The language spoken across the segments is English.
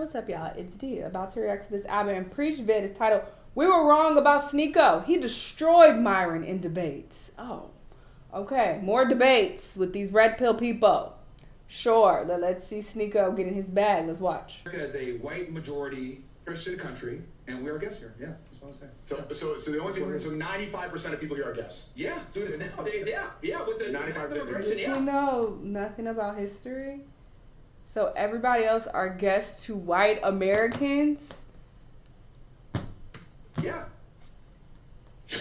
What's up, y'all? It's D, about to react to this album and preach vid is titled "We Were Wrong About Sneako." He destroyed Myron in debates. Oh, okay. More debates with these red pill people. Sure, let's see Sneako get in his bag. Let's watch. America is a white majority Christian country, and we're a guest here. Yeah, that's what I'm saying. So the only thing, so 95% of people here are guests. Yeah, dude. Nowadays, yeah, with the 95%. Does he know nothing about history? So everybody else are guests to white Americans? Yeah. He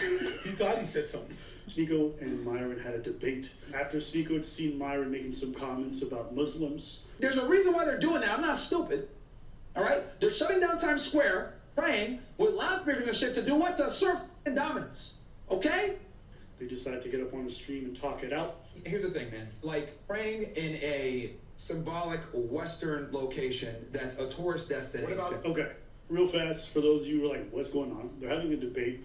thought he said something. Sneako and Myron had a debate. After Sneako had seen Myron making some comments about Muslims. There's a reason why they're doing that. I'm not stupid. All right? They're shutting down Times Square, praying with loudspeakers and shit to do what? To serve dominance. Okay? They decided to get up on the stream and talk it out. Here's the thing, man. Like, praying in a symbolic Western location that's a tourist destination. What about... Okay, real fast, for those of you who are like, what's going on? They're having a debate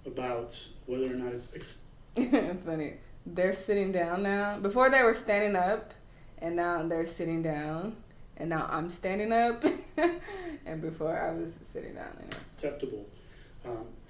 about whether or not it's... It's funny. They're sitting down now. Before they were standing up, and now they're sitting down. And now I'm standing up. And before I was sitting down. You know. Acceptable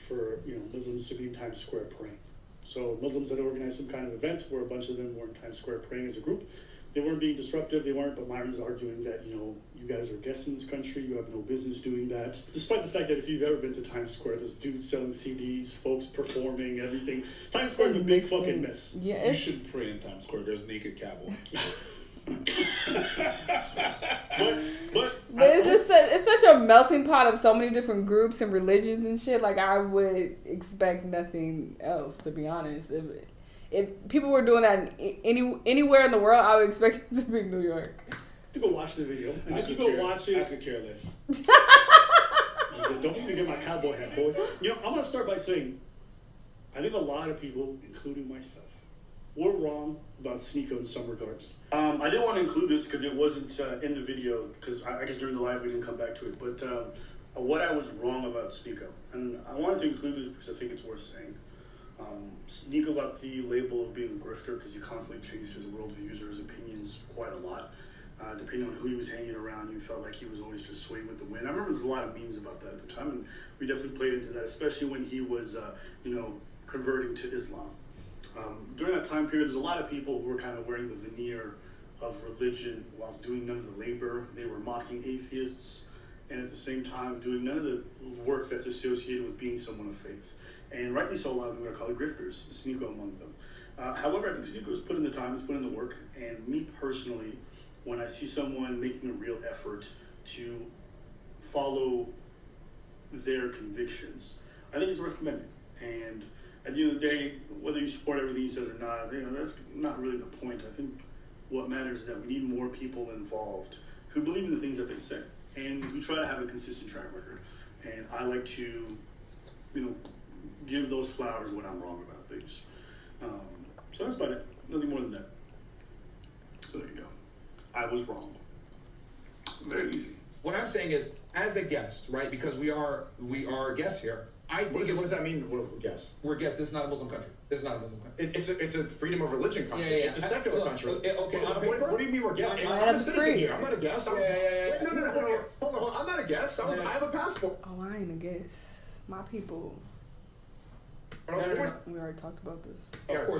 for Muslims to be in Times Square praying. So Muslims had organized some kind of event where a bunch of them were in Times Square praying as a group. They weren't being disruptive, but Myron's arguing that, you guys are guests in this country, you have no business doing that. Despite the fact that if you've ever been to Times Square, there's dudes selling CDs, folks performing, everything. Times Square is a big fucking mess. Yeah, you should pray in Times Square. There's naked cowboy. but it's such a melting pot of so many different groups and religions and shit. Like, I would expect nothing else, to be honest. If people were doing that anywhere in the world, I would expect it to be New York. To go watch the video. And if you go watch it, I could care less. Don't even get my cowboy hat, boy. I'm gonna start by saying, I think a lot of people, including myself, were wrong about Sneako in some regards. I didn't want to include this because it wasn't in the video, because I guess during the live we didn't come back to it. But what I was wrong about Sneako, and I wanted to include this because I think it's worth saying. Sneako got the label of being a grifter because he constantly changed his worldviews or his opinions quite a lot. Depending on who he was hanging around, you felt like he was always just swaying with the wind. I remember there was a lot of memes about that at the time, and we definitely played into that, especially when he was, converting to Islam. During that time period, there's a lot of people who were kind of wearing the veneer of religion whilst doing none of the labor. They were mocking atheists, and at the same time doing none of the work that's associated with being someone of faith. And rightly so, a lot of them are called grifters, Sneako among them. However, I think Sneako's put in the time, he's put in the work, and me personally, when I see someone making a real effort to follow their convictions, I think it's worth commending. And at the end of the day, whether you support everything he says or not, that's not really the point. I think what matters is that we need more people involved who believe in the things that they say and who try to have a consistent track record. And I like to, give those flowers when I'm wrong about things. So that's about it. Nothing more than that. So there you go. I was wrong. Very easy. What I'm saying is, as a guest, right? Because we are guests here. I think What does that mean? We're guests. We're guests. This is not a Muslim country. It's a freedom of religion country. Yeah. It's a secular country. Okay. What do you mean we're guests? I'm a citizen here. I'm not a guest. Yeah. No. Hold on. I'm not a guest. I have a passport. Oh, I ain't a guest. My people. No. We already talked about this.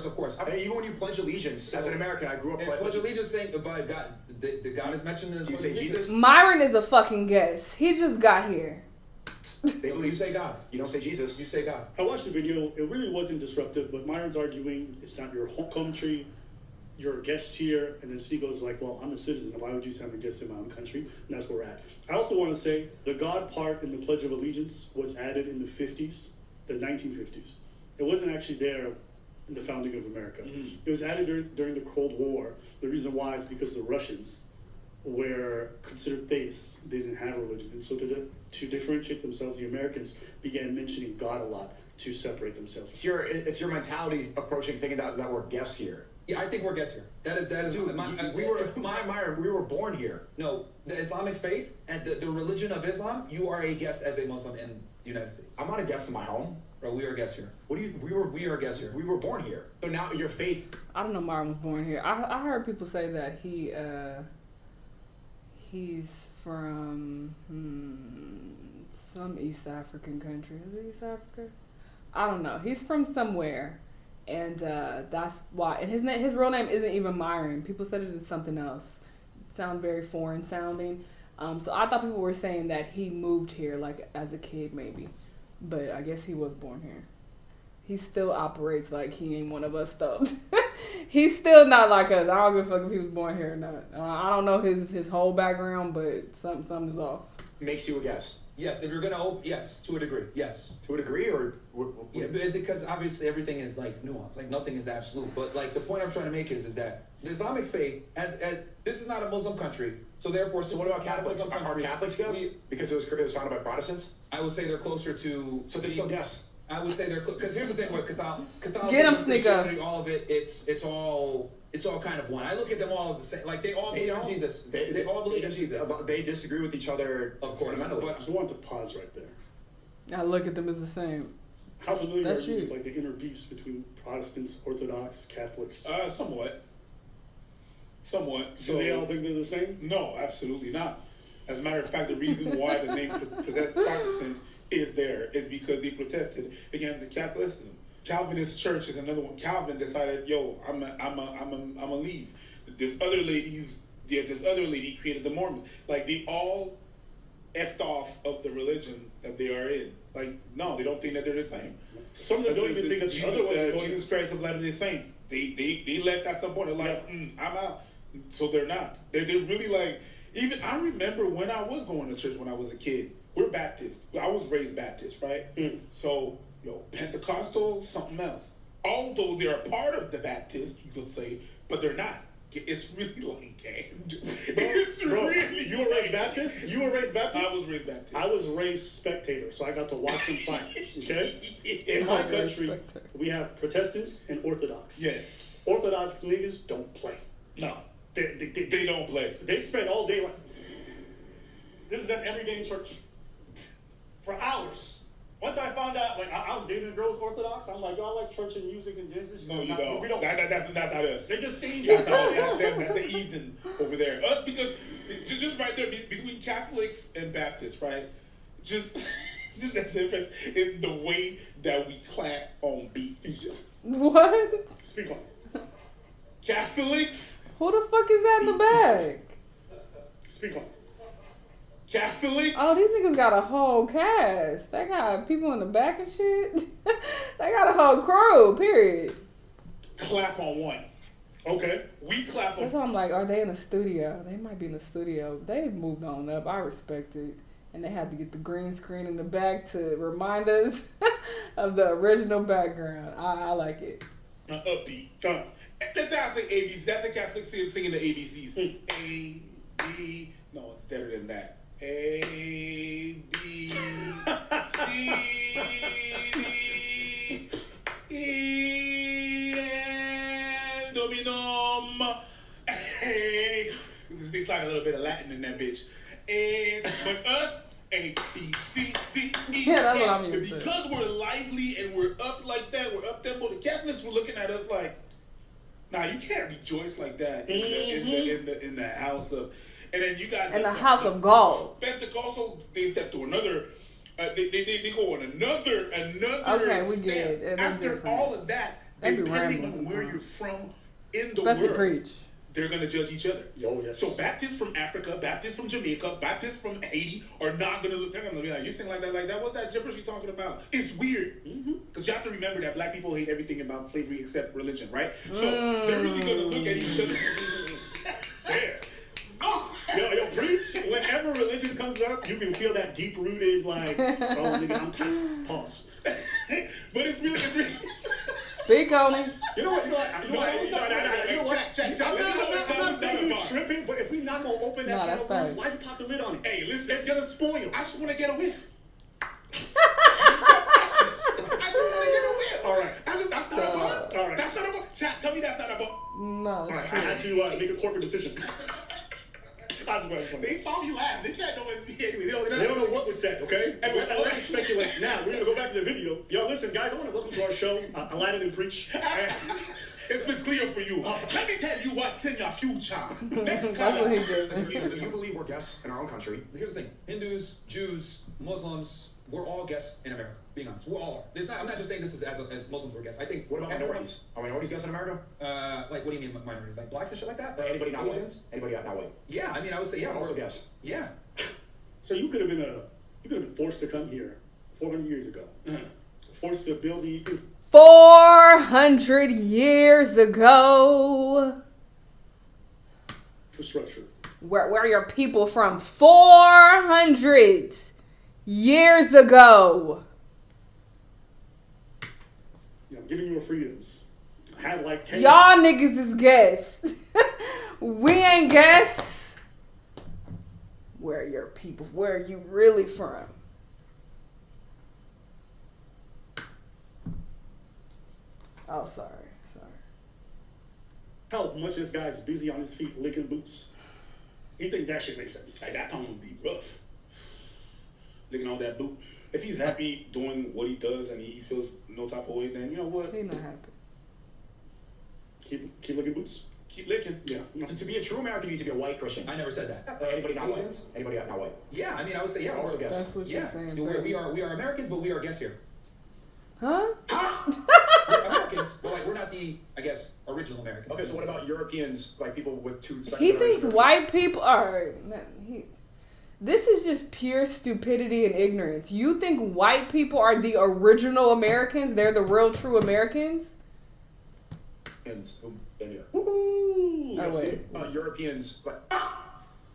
Of course. Hey, even when you pledge allegiance, as an American, I grew up pledge allegiance saying by God. The God is mentioned in the. Do you say Jesus? Myron is a fucking guest. He just got here. You say God. You don't say Jesus. You say God. I watched the video. It really wasn't disruptive, but Myron's arguing it's not your home country. You're a guest here. And then Sneako's like, well, I'm a citizen. Why would you say I'm a guest in my own country? And that's where we're at. I also want to say the God part in the Pledge of Allegiance was added in the 50s, the 1950s. It wasn't actually there in the founding of America. Mm-hmm. It was added during the Cold War. The reason why is because the Russians were considered theists. They didn't have a religion. And so to differentiate themselves, the Americans began mentioning God a lot to separate themselves. It's your mentality approaching thinking that we're guests here. Yeah, I think we're guests here. That is. Dude, we were born here. No, the Islamic faith and the religion of Islam, you are a guest as a Muslim in the United States. I'm not a guest in my home. Bro, we are guests here. We are guests here. We were born here. So now your faith. I don't know. Myron was born here. I heard people say that he's from some East African country. Is it East Africa? I don't know. He's from somewhere, and that's why. And his real name isn't even Myron. People said it is something else. It sounds very foreign sounding. So I thought people were saying that he moved here like as a kid maybe, but I guess he was born here. He still operates like he ain't one of us though. He's still not like us. I don't give a fuck if he was born here or not. I don't know his whole background, but something is off. Makes you a guess. Yes, if you're gonna yes, to a degree, yes. To a degree, or Yeah, because obviously everything is like nuanced, like nothing is absolute. But like the point I'm trying to make is that the Islamic faith, as this is not a Muslim country, so therefore. So what about Catholics? Are Catholics guess? Because it was founded by Protestants. I would say they're closer to. So they still guess. I would say they're because here's the thing with Catholicism, Get 'em, Sneako. Christianity, all of it, it's all kind of one. I look at them all as the same. Like they all believe in Jesus. They all believe in Jesus. They disagree with each other, Of course, fundamentally. but I just wanted to pause right there. I look at them as the same. How familiar That's are you you. with like the inner beefs between Protestants, Orthodox, Catholics? Somewhat. Somewhat. Do they all think they're the same? No, absolutely not. As a matter of fact, the reason why the name Protestant is there is because they protested against the Catholicism. Calvinist church is another one. Calvin decided, yo, I'm a leave. This other lady created the Mormons. Like they all effed off of the religion that they are in. Like no, they don't think that they're the same. Some of them don't even think that the other one's Jesus Christ of Latter-day Saints. They left at some point. They're like, I'm out. So they're not. They're really like. Even I remember when I was going to church when I was a kid. We're Baptist. I was raised Baptist, right? So, Pentecostal, something else. Although they're a part of the Baptist, you could say, but they're not. It's really like gang. Bro, you were raised Baptist? You were raised Baptist? I was raised Baptist. I was raised spectator, so I got to watch them fight. Okay? In my country, we have Protestants and Orthodox. Yes. Orthodox niggas don't play. No. They don't play. They spend all day like, this is them every day in church. For hours. Once I found out, like, I was dating girls Orthodox, I'm like, y'all like church and music and dances? No, you don't. We don't. That's not us. They just think That's the evening over there. Us, because just right there between Catholics and Baptists, right? Just the difference in the way that we clap on beat. What? Speak on it. Catholics. Who the fuck is that in the back? Speak on it. Catholics. Oh, these niggas got a whole cast. They got people in the back and shit. They got a whole crew, period. Clap on one. Okay. We clap on. That's why I'm like, are they in the studio? They might be in the studio. They moved on up. I respect it. And they had to get the green screen in the back to remind us of the original background. I like it. Upbeat. That's how I say ABCs. That's a Catholic singing the ABCs. A, B. No, it's better than that. A, B, C, D, E, F, Dominum, H. It's like a little bit of Latin in that bitch. And but us, A, B, C, D, E, Yeah, that's F. what I'm used to. Because we're lively and we're up like that, we're up tempo. The Catholics were looking at us like, nah, you can't rejoice like that in the house of. And then you got In the house of gold. Pentecostal, they step to another. They go on another. Okay, we get it. It is After different. all of that, They be depending rambling on where sometimes. you're from in the Especially world, preach. they're gonna judge each other. Oh, yes. So Baptists from Africa, Baptists from Jamaica, Baptists from Haiti are not gonna look. They're gonna be like, you sing like that. What's that gibberish you talking about? It's weird. Because you have to remember that black people hate everything about slavery except religion, right? So they're really gonna look at each other. There. Yo, preach. Whenever religion comes up, you can feel that deep-rooted, like, oh, nigga, I'm tight. Pause. But it's really. Speak on it. You know what? Check. I'm not saying you tripping, but if we not gonna open that No, can that's of worms, facts. why you pop the lid on it? Hey, listen. It's gonna spoil. I just want to get a whiff. All right. That's not a bar. All right. That's not a bar. Chat, tell me that's not a bar. No, All that's right. I had true. to make a corporate decision. I just went from They saw me laugh. They can't know it's me anyway. They don't know what was said, okay? And let me speculate. Now, we're going to go back to the video. Yo, listen, guys, I want to welcome to our show, Aladdin and Preach. It's Miss Cleo for you. Let me tell you what's in your future. Next That's what he did. You believe we're guests in our own country. Here's the thing: Hindus, Jews, Muslims, we're all guests in America. Being honest, we all are. I'm not just saying this is as Muslims we're guests. I think. What about minorities? Are minorities guests in America? Like, what do you mean minorities? Like blacks and shit like that? Anybody not white? Asians? Anybody not white? Yeah, I mean, I would say yeah. Also guests. Yeah. So you could have been forced to come here 400 years ago. Forced to build the 400 years ago. infrastructure. Where are your people from? 400 years ago. You know, giving you freedoms. Had like 10. Y'all niggas is guests. We ain't guests. Where are your people? Where are you really from? Oh, sorry. How much this guy's busy on his feet licking boots. You think that shit makes sense? Like, that pound would be rough. Licking on that boot. If he's happy doing what he does and he feels no type of way, then you know what? He not happy. Keep licking boots? Keep licking. Yeah. To be a true American, you need to be a white Christian. I never said that. Anybody not Asians? white? Anybody not white? Yeah, I mean, I would say yeah. Also guests. That's what you're Yeah, saying. so we are Americans, but we are guests here. Huh? We're Americans, but like we're not the, I guess, original Americans. Okay, so what about Europeans, like people with two second He thinks generation- white people are. Man, this is just pure stupidity and ignorance. You think white people are the original Americans? They're the real, true Americans? Europeans who've been here. Ooh, Oh, wait. Europeans, like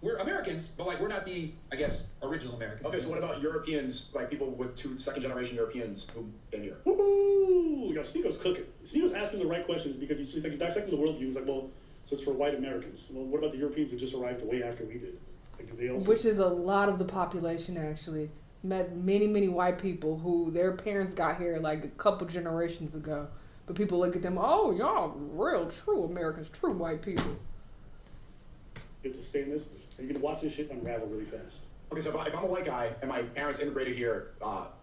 We're Americans, but like we're not the, I guess, original Americans. okay, so what about Europeans, like people with two second generation Europeans who've been here? Ooh, yo, Sneako's cooking. Sneako's asking the right questions because he's like he's dissecting the worldview. He's like, well, so it's for white Americans. Well, what about the Europeans who just arrived way after we did? Like, do they also? Which is a lot of the population, actually. Met many white people who their parents got here like a couple generations ago. But people look at them, oh, y'all real, true Americans, true white people. Get to stay in this. And you're gonna watch this shit unravel really fast. Okay, so if I'm a white guy and my parents immigrated here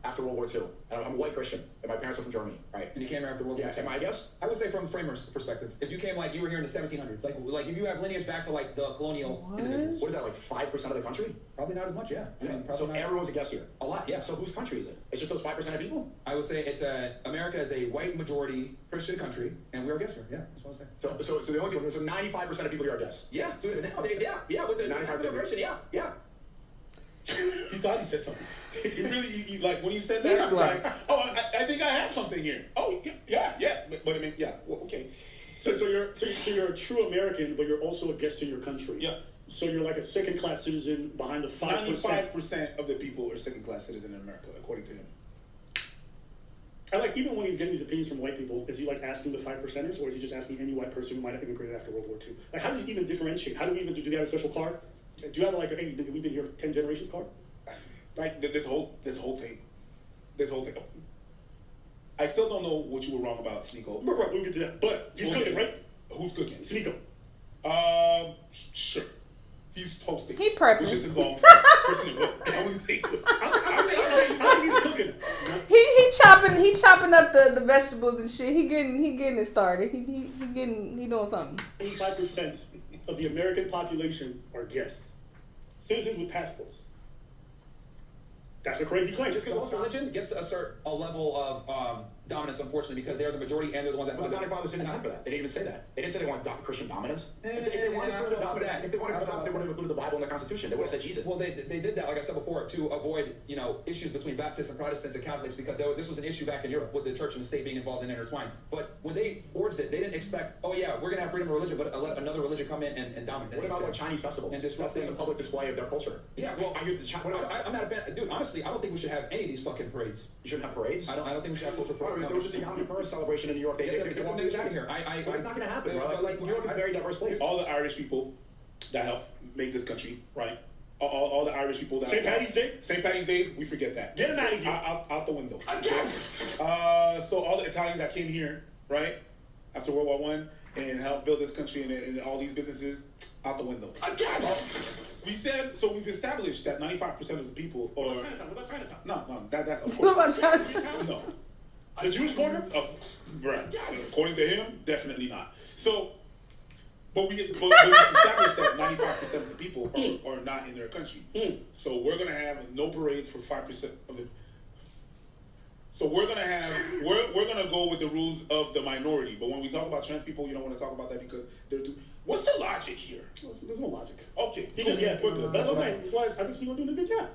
after World War II, and I'm a white Christian, and my parents are from Germany, right? And you came here after World War Yeah, II. am I a guest? I would say from Framer's perspective, if you came like you were here in the 1700s, like if you have lineage back to like the colonial What? individuals, What is that, like 5% of the country? probably not as much, yeah. I mean, probably So not everyone's a guest here. a lot, yeah. So whose country is it? It's just those 5% of people? I would say it's America is a white majority Christian country, and we're guests here. Yeah, that's what I'm saying. So the only so 95% of people here are guests. Yeah, dude, nowadays, yeah, with the 95 immigration, yeah. He thought he said something. He really, he, like, when he said that, He's I was like- like, oh, I think I have something here. Oh, yeah. But I mean, yeah, well, okay. So you're a true American, but you're also a guest in your country. Yeah. So you're like a second-class citizen behind the 5%. 95% of the people are second-class citizens in America, according to him. I like, even when he's getting these opinions from white people, is he like asking the 5%ers, or is he just asking any white person who might have immigrated after World War II? Like, how does he even differentiate? How do we even do they have a special card? Do you have like, hey, we've been here 10 generations card? Like this whole thing. I still don't know what you were wrong about, Sneako. Right, we'll get to that. But he's Okay. cooking, right? Who's cooking? Sneako. Sure. He's hosting. He prepping. Which is involved person to cook. I wouldn't say cook. I think he's cooking. He chopping up the vegetables and shit. He getting it started. He doing something. 85% of the American population are guests. Citizens with passports. That's a crazy claim. Just because most religion gets to assert a level of dominance, unfortunately, because they're the majority and they're the ones that. Well, the Founding Fathers didn't for that. They didn't even say that. They didn't say they want Christian dominance. If they wanted to include they would have included the Bible in the Constitution. They would have said Jesus. Well, they did that, like I said before, to avoid issues between Baptists and Protestants and Catholics, because this was an issue back in Europe with the church and the state being involved and intertwined. But when they ordered it, they didn't expect, oh yeah, we're gonna have freedom of religion, but let another religion come in and dominate. What about like Chinese festivals? And disrupting That's a public display of their culture. Yeah, well, Are you the I'm not a fan, dude. Honestly, I don't think we should have any of these fucking parades. You shouldn't have parades. I don't think we should have cultural parades. There was just a Yom Kippur celebration in New York. They want me to out of here. It's not gonna happen, bro. But like, New York is a very diverse place. All the Irish people that helped make this country, right? All the Irish people that St. Patty's Day? St. Patty's Day, we forget that. Get him out of here. Out the window. Again. So all the Italians that came here, right, after World War I, and helped build this country and all these businesses, out the window. Again. We've established that 95% of the people are. What about Chinatown? No, that's of What course. about Chinatown? No. The Jewish corner? Oh, right. According to him, definitely not. So, but we established that 95% of the people are not in their country. So we're gonna have no parades for 5% of the. So we're gonna go with the rules of the minority. But when we talk about trans people, you don't want to talk about that because they're too. What's the logic here? There's no logic. Okay, He just, yeah, we're good. That's what I'm saying. That's why I think Sneako doing a good job.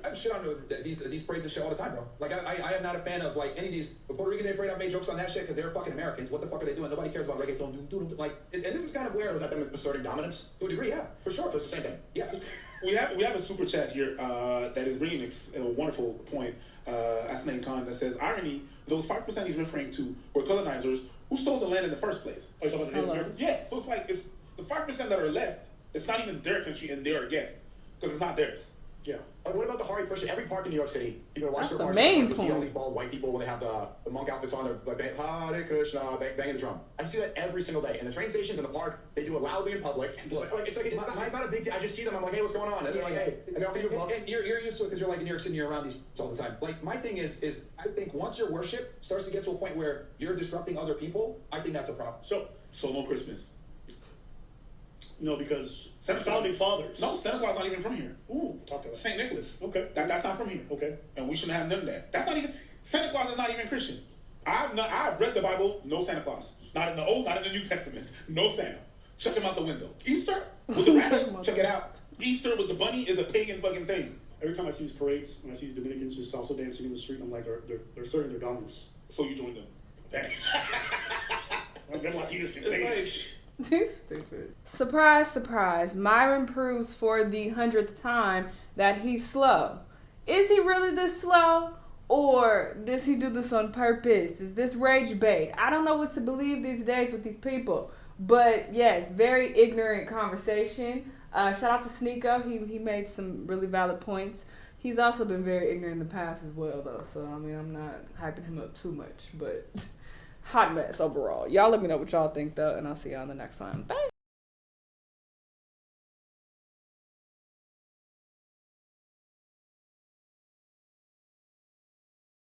I have shit on these parades and shit all the time, bro. Like, I am not a fan of, like, any of these. The Puerto Rican Day Parade, I made jokes on that shit because they're fucking Americans. What the fuck are they doing? Nobody cares about reggaeton. Like, and this is kind of where. Was that them asserting dominance? To a degree, yeah, for sure. So it's the same thing. Yeah. We have a super chat here that is bringing a wonderful point. Asnain Khan that says, irony, those 5% he's referring to were colonizers who stole the land in the first place. Oh, you talking about the Native Americans? Yeah, so it's like it's the 5% that are left. It's not even their country and they're guests because it's not theirs. Yeah. What about the Hardy Christian? Every park in New York City, you go to watch That's their the parks, main you see all point. these bald white people when they have the monk outfits on, they're like, Hare Krishna, banging the drum. I see that every single day. In the train stations, in the park, they do it loudly in public. Like, it's not a big deal. I just see them, I'm like, hey, what's going on? And they're like, hey. And they offer you a book. And you're used to it because you're like in New York City, you're around these all the time. Like, my thing is I think once your worship starts to get to a point where you're disrupting other people, I think that's a problem. So no Christmas. No, because Santa founding fathers. No, Santa Claus not even from here. Ooh, talk to us. St. Nicholas. Okay. That's not from here. Okay. And we shouldn't have none of that. That's not even Santa Claus is not even Christian. I've read the Bible, no Santa Claus. Not in the Old, not in the New Testament. No Santa. Check him out the window. Easter with the rabbit. Check it out. Easter with the bunny is a pagan fucking thing. Every time I see these parades, when I see the Dominicans just also dancing in the street, I'm like, they're asserting their dominance. So you join them. Thanks. Them Latinos can It's dance. Stupid. Surprise, surprise. Myron proves for the 100th time that he's slow. Is he really this slow? Or does he do this on purpose? Is this rage bait? I don't know what to believe these days with these people. But yes, very ignorant conversation. Shout out to Sneako. He made some really valid points. He's also been very ignorant in the past as well, though. So, I mean, I'm not hyping him up too much. But hot mess overall. Y'all let me know what y'all think, though. And I'll see y'all in the next one. Bye.